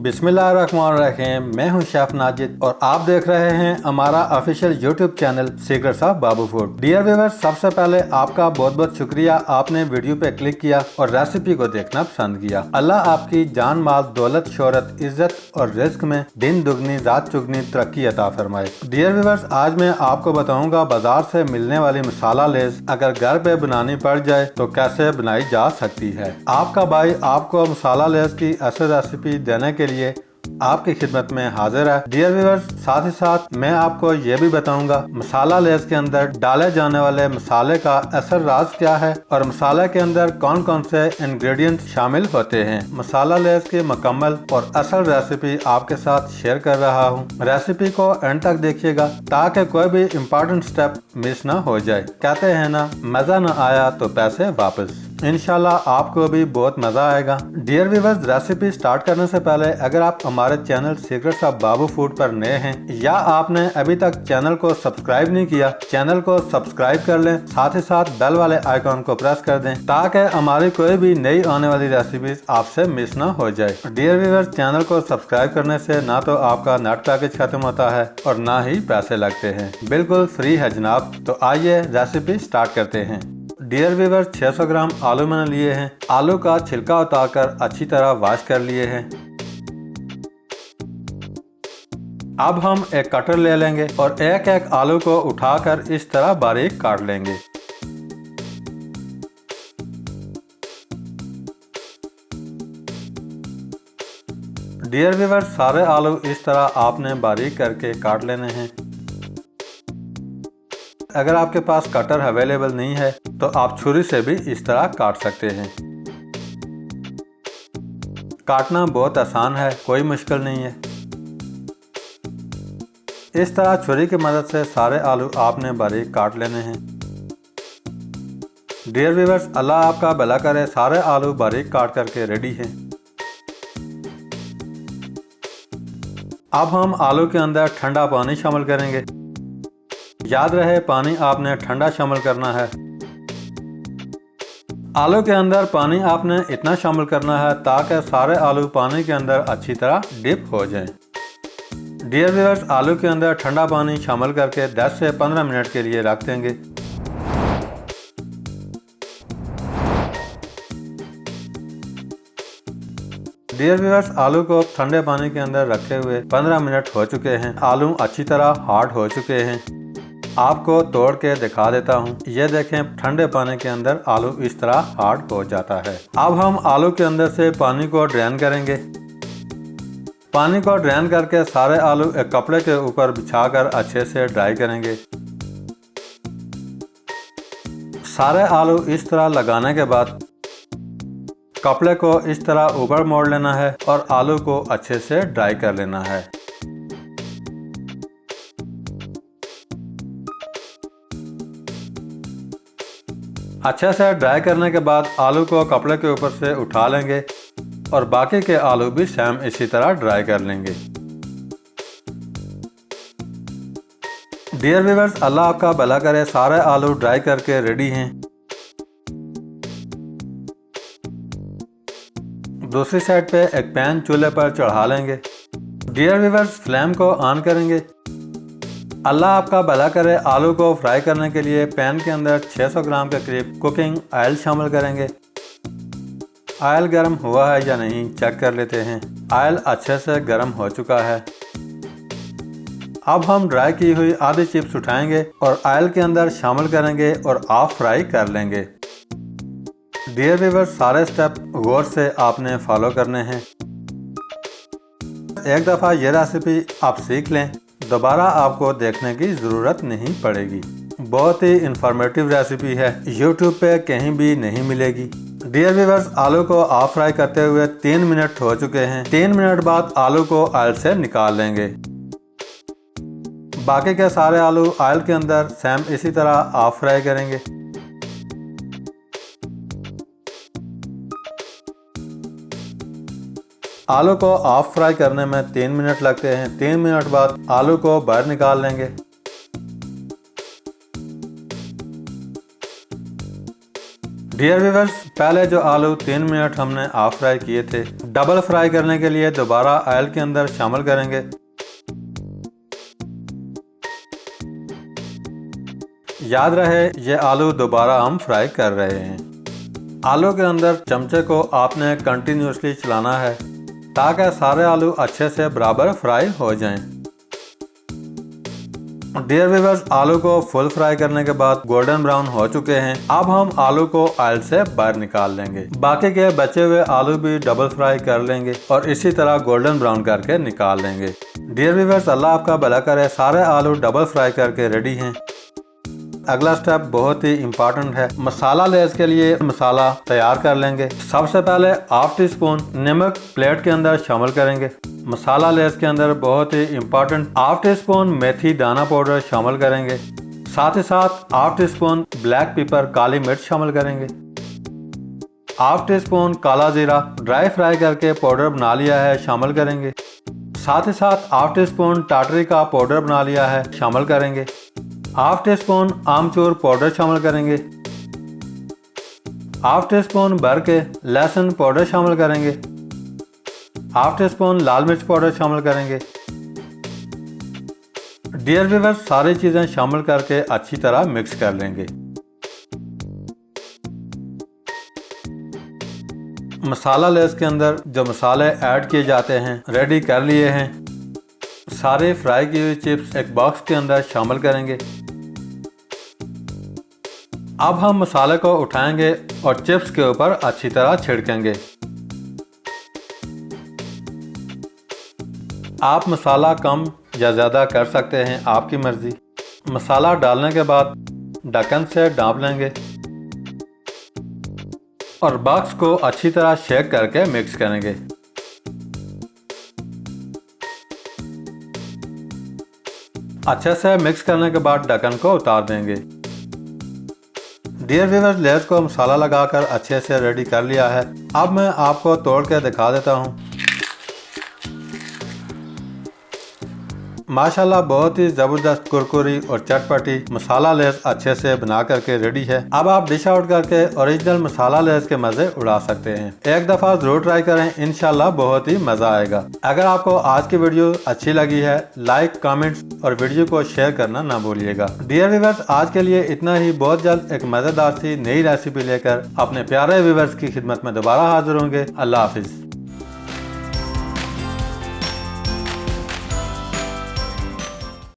बिस्मिल्लाहिर्रहमानिर्रहीम। मैं हूं शेफ नाजिद और आप देख रहे हैं हमारा official YouTube channel secrets of Babu food. Dear viewers, सबसे पहले आपका बहुत बहुत शुक्रिया, आपने वीडियो पे क्लिक किया और रेसिपी को देखना पसंद किया। अल्लाह आपकी जान माल दौलत शोहरत इज्जत और रिस्क में दिन दुगनी रात चुगनी तरक्की अता फरमाए। डियर व्यूअर्स, आज मैं आपको बताऊंगा बाजार से मिलने वाली मसाला लेस अगर घर पे बनानी पड़ जाए तो कैसे बनाई जा सकती है। आपका भाई आपको मसाला लेस की ऐसी रेसिपी देने के लिए आपकी खिदमत में हाजिर है। डियर व्यूअर्स, साथ ही साथ मैं आपको ये भी बताऊंगा मसाला लेस के अंदर डाले जाने वाले मसाले का असर राज क्या है और मसाले के अंदर कौन कौन से इंग्रेडिएंट शामिल होते हैं। मसाला लेस की मुकम्मल और असल रेसिपी आपके साथ शेयर कर रहा हूँ। रेसिपी को एंड तक देखिएगा ताकि कोई भी इम्पोर्टेंट स्टेप मिस ना हो जाए। कहते हैं ना, मजा न आया तो पैसे वापस। इंशाल्लाह आपको भी बहुत मजा आएगा। डियर व्यूअर्स, रेसिपी स्टार्ट करने से पहले अगर आप हमारे channel secrets of Babu food पर नए हैं या आपने अभी तक चैनल को सब्सक्राइब नहीं किया, चैनल को सब्सक्राइब कर लें, साथ ही साथ बेल वाले आइकॉन को प्रेस कर दें ताकि हमारी कोई भी नई आने वाली रेसिपीज आपसे मिस ना हो जाए। डियर व्यूअर्स, चैनल को सब्सक्राइब करने से ना तो आपका नेट पैकेज खत्म होता है और ना ही पैसे लगते हैं, बिल्कुल फ्री है जनाब। तो आइए रेसिपी स्टार्ट करते हैं। डियर व्यूअर्स, 600 ग्राम आलू मैंने लिए हैं। आलू का छिलका उतारकर अच्छी तरह वॉश कर लिए हैं। अब हम एक कटर ले लेंगे और एक एक आलू को उठाकर इस तरह बारीक काट लेंगे। डियर व्यूअर्स, सारे आलू इस तरह आपने बारीक करके काट लेने हैं। अगर आपके पास कटर अवेलेबल नहीं है तो आप छुरी से भी इस तरह काट सकते हैं। काटना बहुत आसान है, कोई मुश्किल नहीं है। इस तरह छुरी की मदद से सारे आलू आपने बारीक काट लेने हैं। डियर व्यूअर्स, अल्लाह आपका भला करे, सारे आलू बारीक काट करके रेडी हैं। अब हम आलू के अंदर ठंडा पानी शामिल करेंगे। याद रहे, पानी आपने ठंडा शामिल करना है। आलू के अंदर पानी आपने इतना शामिल करना है ताकि सारे आलू पानी के अंदर अच्छी तरह डिप हो जाएं। डियर व्यूअर्स, आलू के अंदर ठंडा पानी शामिल करके 10 से 15 मिनट के लिए रख देंगे। डियर व्यूअर्स, आलू को ठंडे पानी के अंदर रखे हुए 15 मिनट हो चुके हैं। आलू अच्छी तरह हार्ड हो चुके हैं। आपको तोड़ के दिखा देता हूँ। ये देखें, ठंडे पानी के अंदर आलू इस तरह हार्ड हो जाता है। अब हम आलू के अंदर से पानी को ड्रेन करेंगे। पानी को ड्रेन करके सारे आलू एक कपड़े के ऊपर बिछाकर अच्छे से ड्राई करेंगे। सारे आलू इस तरह लगाने के बाद कपड़े को इस तरह ऊपर मोड़ लेना है और आलू को अच्छे से ड्राई कर लेना है। अच्छे से ड्राई करने के बाद आलू को कपड़े के ऊपर से उठा लेंगे और बाकी के आलू भी सेम इसी तरह ड्राई कर लेंगे। डियर व्यूअर्स, अल्लाह आपका भला करे, सारे आलू ड्राई करके रेडी हैं। दूसरी साइड पे एक पैन चूल्हे पर चढ़ा लेंगे। डियर व्यूअर्स, फ्लेम को ऑन करेंगे। अल्लाह आपका भला करे, आलू को फ्राई करने के लिए पैन के अंदर 600 ग्राम के करीब कुकिंग ऑयल शामिल करेंगे। ऑयल गर्म हुआ है या नहीं चेक कर लेते हैं। ऑयल अच्छे से गर्म हो चुका है। अब हम ड्राई की हुई आधी चिप्स उठाएंगे और ऑयल के अंदर शामिल करेंगे और ऑफ फ्राई कर लेंगे। डियर व्यूअर्स, सारे स्टेप गौर से आपने फॉलो करने हैं। एक दफ़ा ये रेसिपी आप सीख लें, दोबारा आपको देखने की ज़रूरत नहीं पड़ेगी। बहुत ही इंफॉर्मेटिव रेसिपी है, यूट्यूब पे कहीं भी नहीं मिलेगी। डियर व्यूअर्स, आलू को ऑफ फ्राई करते हुए 3 मिनट हो चुके हैं। 3 मिनट बाद आलू को ऑयल से निकाल लेंगे। बाकी के सारे आलू ऑयल के अंदर सेम इसी तरह ऑफ फ्राई करेंगे। आलू को ऑफ फ्राई करने में 3 मिनट लगते हैं। 3 मिनट बाद आलू को बाहर निकाल लेंगे। डियर व्यूअर्स, पहले जो आलू 3 मिनट हमने हाफ फ्राई किए थे, डबल फ्राई करने के लिए दोबारा ऑयल के अंदर शामिल करेंगे। याद रहे ये आलू दोबारा हम फ्राई कर रहे हैं। आलू के अंदर चमचे को आपने कंटिन्यूसली चलाना है ताकि सारे आलू अच्छे से बराबर फ्राई हो जाएं। डियर व्यूअर्स, आलू को फुल फ्राई करने के बाद गोल्डन ब्राउन हो चुके हैं। अब हम आलू को ऑयल से बाहर निकाल लेंगे। बाकी के बचे हुए आलू भी डबल फ्राई कर लेंगे और इसी तरह गोल्डन ब्राउन करके निकाल लेंगे। डियर व्यूअर्स, अल्लाह आपका भला करे, सारे आलू डबल फ्राई करके रेडी हैं। अगला स्टेप बहुत ही इम्पोर्टेंट है। मसाला लेस के लिए मसाला तैयार कर लेंगे। सबसे पहले हाफ टी स्पून नमक प्लेट के अंदर शामिल करेंगे। मसाला लेस के अंदर बहुत ही इम्पोर्टेंट हाफ टी स्पून मेथी दाना पाउडर शामिल करेंगे। साथ ही साथ half teaspoon black pepper काली मिर्च शामिल करेंगे। हाफ टी स्पून काला जीरा ड्राई फ्राई करके पाउडर बना लिया है शामिल करेंगे। साथ ही साथ हाफ टी स्पून टाटरी का पाउडर बना लिया है शामिल करेंगे। हाफ टी स्पून आमचूर पाउडर शामिल करेंगे। हाफ टी स्पून भर के लहसुन पाउडर शामिल करेंगे। हाफ टी स्पून लाल मिर्च पाउडर शामिल करेंगे। डियर व्यूअर्स, सारी चीजें शामिल करके अच्छी तरह मिक्स कर लेंगे। मसाला लेस के अंदर जो मसाले ऐड किए जाते हैं रेडी कर लिए हैं। सारे फ्राई की हुई चिप्स एक बॉक्स के अंदर शामिल करेंगे। अब हम मसाले को उठाएंगे और चिप्स के ऊपर अच्छी तरह छिड़केंगे। आप मसाला कम या ज़्यादा कर सकते हैं, आपकी मर्जी। मसाला डालने के बाद ढक्कन से ढाँप लेंगे और बॉक्स को अच्छी तरह शेक करके मिक्स करेंगे। अच्छे से मिक्स करने के बाद ढक्कन को उतार देंगे। डियर व्यूअर्स, लेयर्स को मसाला लगाकर अच्छे से रेडी कर लिया है। अब मैं आपको तोड़ के दिखा देता हूँ। माशाल्लाह बहुत ही जबरदस्त कुरकुरी और चटपटी मसाला लेस अच्छे से बना करके रेडी है। अब आप डिश आउट करके ओरिजिनल मसाला लेस के मजे उड़ा सकते हैं। एक दफा जरूर ट्राई करें, इंशाल्लाह बहुत ही मजा आएगा। अगर आपको आज की वीडियो अच्छी लगी है, लाइक कमेंट्स और वीडियो को शेयर करना ना भूलिएगा। डियर व्यूअर्स, आज के लिए इतना ही। बहुत जल्द एक मजेदार सी नई रेसिपी लेकर अपने प्यारे व्यूअर्स की खिदमत में दोबारा हाजिर होंगे। अल्लाह हाफिज।